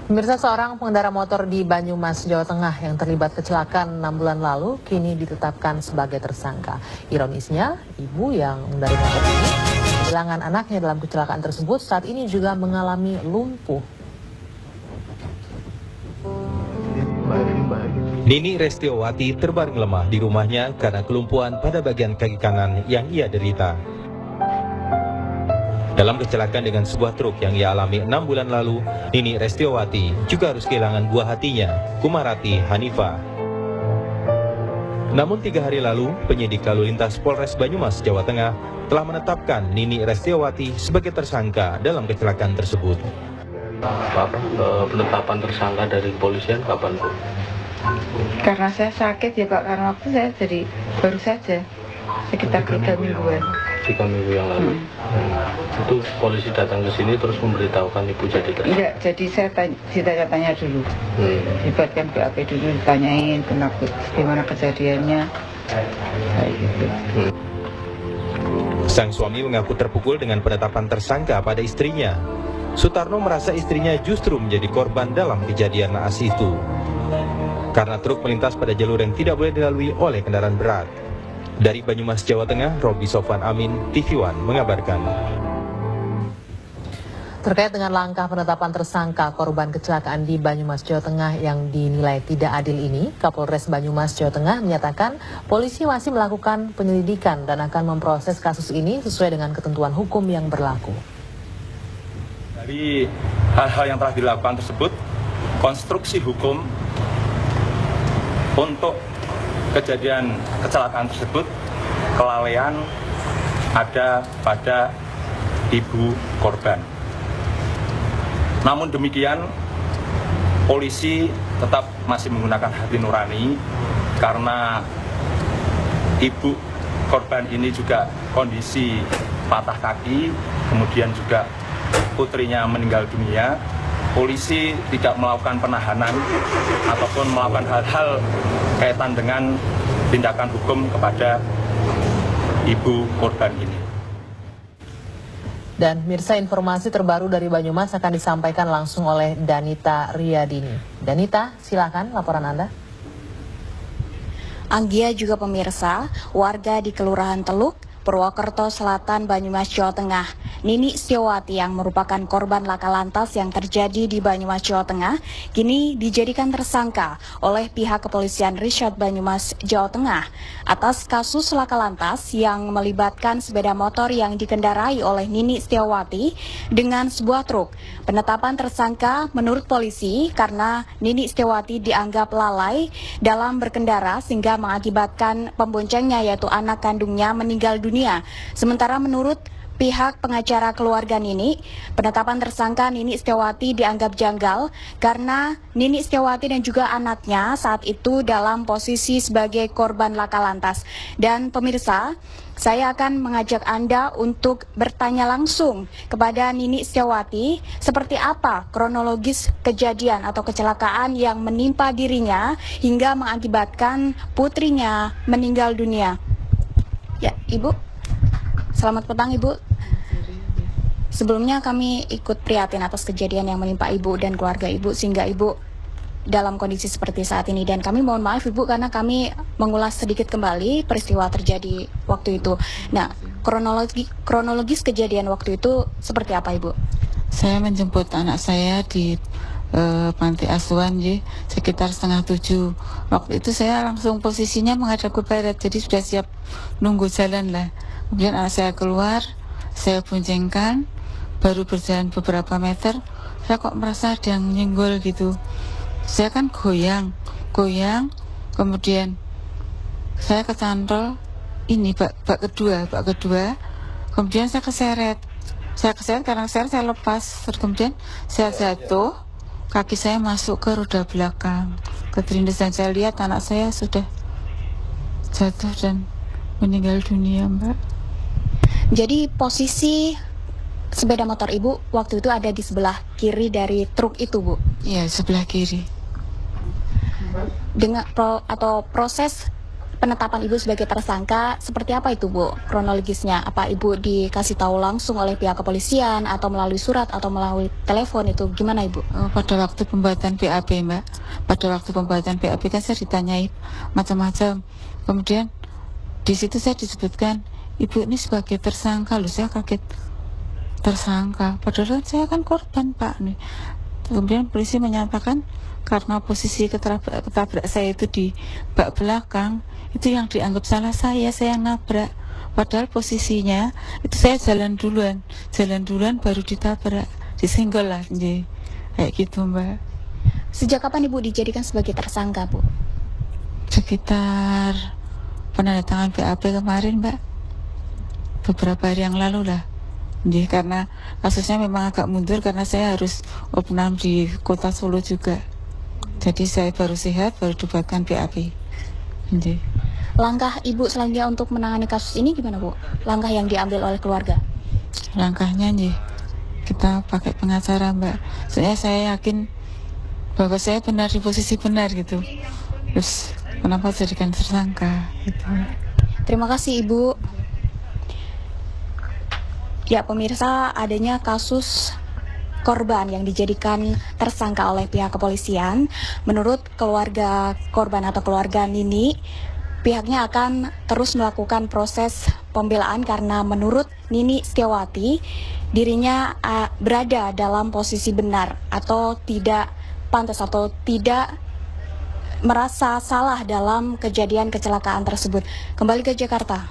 Pemirsa, seorang pengendara motor di Banyumas, Jawa Tengah yang terlibat kecelakaan 6 bulan lalu kini ditetapkan sebagai tersangka. Ironisnya, ibu yang mengendarai motor ini kehilangan anaknya dalam kecelakaan tersebut saat ini juga mengalami lumpuh. Nini Restiowati terbaring lemah di rumahnya karena kelumpuhan pada bagian kaki kanan yang ia derita. Dalam kecelakaan dengan sebuah truk yang ia alami 6 bulan lalu, Nini Restiowati juga harus kehilangan buah hatinya, Kumarati Hanifa. Namun 3 hari lalu, penyidik lalu lintas Polres Banyumas, Jawa Tengah telah menetapkan Nini Restiowati sebagai tersangka dalam kecelakaan tersebut. Penetapan tersangka dari kepolisian kapan, Bu? Karena saya sakit ya Pak, karena waktu saya jadi baru saja sekitar 3 mingguan. 3 minggu yang lalu. Itu polisi datang ke sini terus memberitahukan ibu jadi tersangka? Iya, jadi saya ditanya-tanya dulu. Dibuatkan BAP dulu, ditanyain kenapa, gimana kejadiannya. Kayak gitu. Sang suami mengaku terpukul dengan penetapan tersangka pada istrinya. Sutarno merasa istrinya justru menjadi korban dalam kejadian naas itu. Karena truk melintas pada jalur yang tidak boleh dilalui oleh kendaraan berat. Dari Banyumas, Jawa Tengah, Robi Sofwan Amin, TV One mengabarkan. Terkait dengan langkah penetapan tersangka korban kecelakaan di Banyumas, Jawa Tengah yang dinilai tidak adil ini, Kapolres Banyumas, Jawa Tengah menyatakan polisi masih melakukan penyelidikan dan akan memproses kasus ini sesuai dengan ketentuan hukum yang berlaku. Dari hal-hal yang telah dilakukan tersebut, konstruksi hukum untuk kejadian kecelakaan tersebut, kelalaian ada pada ibu korban. Namun demikian, polisi tetap masih menggunakan hati nurani karena ibu korban ini juga kondisi patah kaki, kemudian juga putrinya meninggal dunia. Polisi tidak melakukan penahanan ataupun melakukan hal-hal kaitan dengan tindakan hukum kepada ibu korban ini. Dan pemirsa, informasi terbaru dari Banyumas akan disampaikan langsung oleh Danita Riyadini. Danita, silakan laporan Anda. Anggia juga pemirsa, warga di Kelurahan Teluk, Purwokerto Selatan, Banyumas, Jawa Tengah. Nini Restiowati yang merupakan korban laka lantas yang terjadi di Banyumas, Jawa Tengah, kini dijadikan tersangka oleh pihak kepolisian Resort Banyumas, Jawa Tengah atas kasus laka lantas yang melibatkan sepeda motor yang dikendarai oleh Nini Restiowati dengan sebuah truk. Penetapan tersangka menurut polisi karena Nini Restiowati dianggap lalai dalam berkendara sehingga mengakibatkan pemboncengnya yaitu anak kandungnya meninggal dunia. Sementara menurut pihak pengacara keluarga Nini, penetapan tersangka Nini Restiowati dianggap janggal karena Nini Restiowati dan juga anaknya saat itu dalam posisi sebagai korban laka lantas. Dan pemirsa, saya akan mengajak Anda untuk bertanya langsung kepada Nini Restiowati seperti apa kronologis kejadian atau kecelakaan yang menimpa dirinya hingga mengakibatkan putrinya meninggal dunia. Ya, Ibu. Selamat petang, Ibu. Sebelumnya kami ikut prihatin atas kejadian yang menimpa Ibu dan keluarga Ibu sehingga Ibu dalam kondisi seperti saat ini. Dan kami mohon maaf Ibu karena kami mengulas sedikit kembali peristiwa terjadi waktu itu. Nah, kronologis kejadian waktu itu seperti apa, Ibu? Saya menjemput anak saya di panti asuhan sekitar 6:30. Waktu itu saya langsung posisinya menghadap ke barat, jadi sudah siap nunggu jalan lah. Kemudian anak saya keluar, saya boncengkan, baru berjalan beberapa meter, saya kok merasa ada yang nyenggol gitu. Saya kan goyang, kemudian saya kecantol ini bak kedua, kemudian saya keseret karena saya lepas, terus kemudian saya jatuh, kaki saya masuk ke roda belakang, keterindas dan saya lihat anak saya sudah jatuh dan meninggal dunia, Mbak. Jadi posisi sepeda motor Ibu waktu itu ada di sebelah kiri dari truk itu, Bu? Iya, sebelah kiri. Dengan proses penetapan Ibu sebagai tersangka, seperti apa itu Bu kronologisnya? Apa Ibu dikasih tahu langsung oleh pihak kepolisian atau melalui surat atau melalui telepon, itu gimana Ibu? Pada waktu pembuatan BAP Mbak, pada waktu pembuatan BAP kan saya ditanyai macam-macam. Kemudian di situ saya disebutkan, Ibu ini sebagai tersangka. Loh, saya kaget, tersangka, padahal saya kan korban Pak nih. Kemudian polisi menyatakan karena posisi ketabrak saya itu di bak belakang, itu yang dianggap salah saya yang nabrak. Padahal posisinya itu saya jalan duluan baru ditabrak, disenggol lah, kayak gitu Mbak. Sejak kapan Ibu dijadikan sebagai tersangka Bu? Sekitar penandatangan BAP kemarin Mbak, beberapa hari yang lalu lah. Karena kasusnya memang agak mundur karena saya harus opnam di kota Solo juga. Jadi saya baru sehat, baru dibuatkan BAP. Langkah Ibu selanjutnya untuk menangani kasus ini gimana Bu? Langkah yang diambil oleh keluarga? Langkahnya kita pakai pengacara Mbak. Soalnya saya yakin bahwa saya benar di posisi benar gitu. Terus kenapa jadikan tersangka gitu. Terima kasih Ibu. Ya pemirsa, adanya kasus korban yang dijadikan tersangka oleh pihak kepolisian. Menurut keluarga korban atau keluarga Nini, pihaknya akan terus melakukan proses pembelaan karena menurut Nini Setiawati, dirinya berada dalam posisi benar atau tidak pantas atau tidak merasa salah dalam kejadian kecelakaan tersebut. Kembali ke Jakarta.